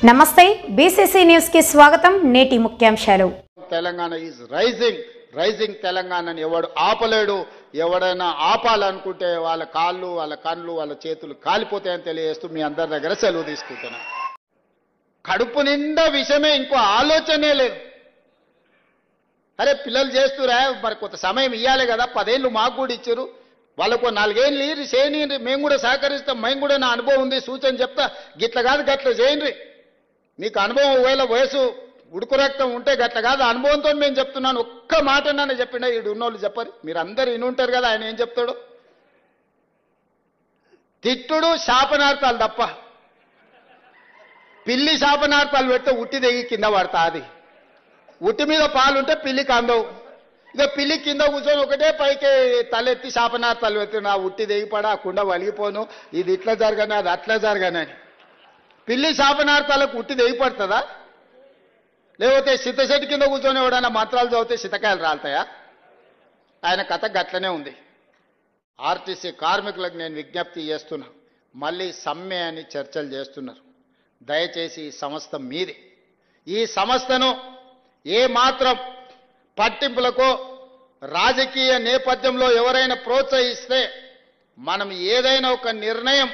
నమస్తే BCC news కి స్వాగతం. నేటి ముఖ్యాంశాలు. తెలంగాణ ఈజ్ రైజింగ్ తెలంగాణని ఎవడు ఆపలేడు. ఎవడైనా ఆపాలనుకుంటే వాళ్ళ కాళ్ళు, వాళ్ళ కళ్ళు, వాళ్ళ చేతులు కాలిపోతాయని తెలియజేస్తూ మీ అందరి దగ్గర సెలవు తీసుకుంటున్నా. కడుపు నిండా విషయమే, ఇంకో ఆలోచనే లేదు. అరే పిల్లలు చేస్తురా, మరి కొంత సమయం ఇవ్వాలి కదా. 10 ఏళ్ళు మాకు కూడా ఇచ్చారు, వాళ్ళకు 4 ఏళ్ళు చేయని, మేము కూడా సహకరిస్తాం. మేము కూడా నా అనుభవం ఉంది, సూచన చెప్తా. గిట్ల కాదు గట్ల చేయండి. మీకు అనుభవం ఒకవేళ వయసు ఉడుకు రక్తం ఉంటే గట్ల కాదు, అనుభవంతో నేను చెప్తున్నాను. ఒక్క మాట నన్ను చెప్పిండా ఈడు ఉన్నోళ్ళు చెప్పరు. మీరు అందరు వినుంటారు కదా ఆయన ఏం చెప్తాడు. తిట్టుడు శాపనార్థాలు తప్ప, పిల్లి శాపనార్థాలు పెడితే ఉట్టి దిగి కింద పడతా. అది ఉట్టి మీద పాలుంటే పిల్లికి అందవు. ఇక పిల్లి కింద కూర్చొని ఒకటే పైకి తలెత్తి శాపనార్థాలు పెట్టి నా ఉట్టి దిగిపడా, ఆ కుండ వలిగిపోను, ఇది ఇట్లా జరగని, అది అట్లా జరగనని. పిల్లి శాపనార్థాలకు ఉట్టి దిగిపడుతుందా? లేకపోతే సిద్ధశెట్టి కింద కూర్చొని ఎవడన్నా మంత్రాలు చదివితే సితకాయలు రాలుతాయా? ఆయన కథ గట్లనే ఉంది. ఆర్టీసీ కార్మికులకు నేను విజ్ఞప్తి చేస్తున్నా, మళ్ళీ సమ్మె అని చర్చలు చేస్తున్నారు. దయచేసి ఈ సంస్థ మీది. ఈ సంస్థను ఏ మాత్రం పట్టింపులకో రాజకీయ నేపథ్యంలో ఎవరైనా ప్రోత్సహిస్తే, మనం ఏదైనా ఒక నిర్ణయం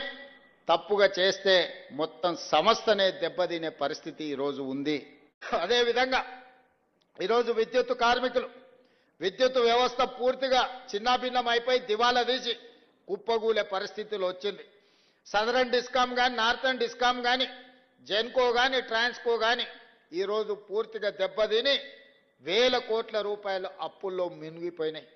తప్పుగా చేస్తే మొత్తం సంస్థనే దెబ్బతినే పరిస్థితి ఈరోజు ఉంది. అదేవిధంగా ఈరోజు విద్యుత్ కార్మికులు, విద్యుత్ వ్యవస్థ పూర్తిగా చిన్నాభిన్నం అయిపోయి దివాలా తీసి కుప్పగూలే పరిస్థితులు వచ్చింది. సదరన్ డిస్కామ్ కానీ, నార్థన్ డిస్కామ్ కానీ, జెన్కో కానీ, ట్రాన్స్కో కానీ ఈరోజు పూర్తిగా దెబ్బతిని వేల కోట్ల రూపాయల అప్పుల్లో మునిగిపోయినాయి.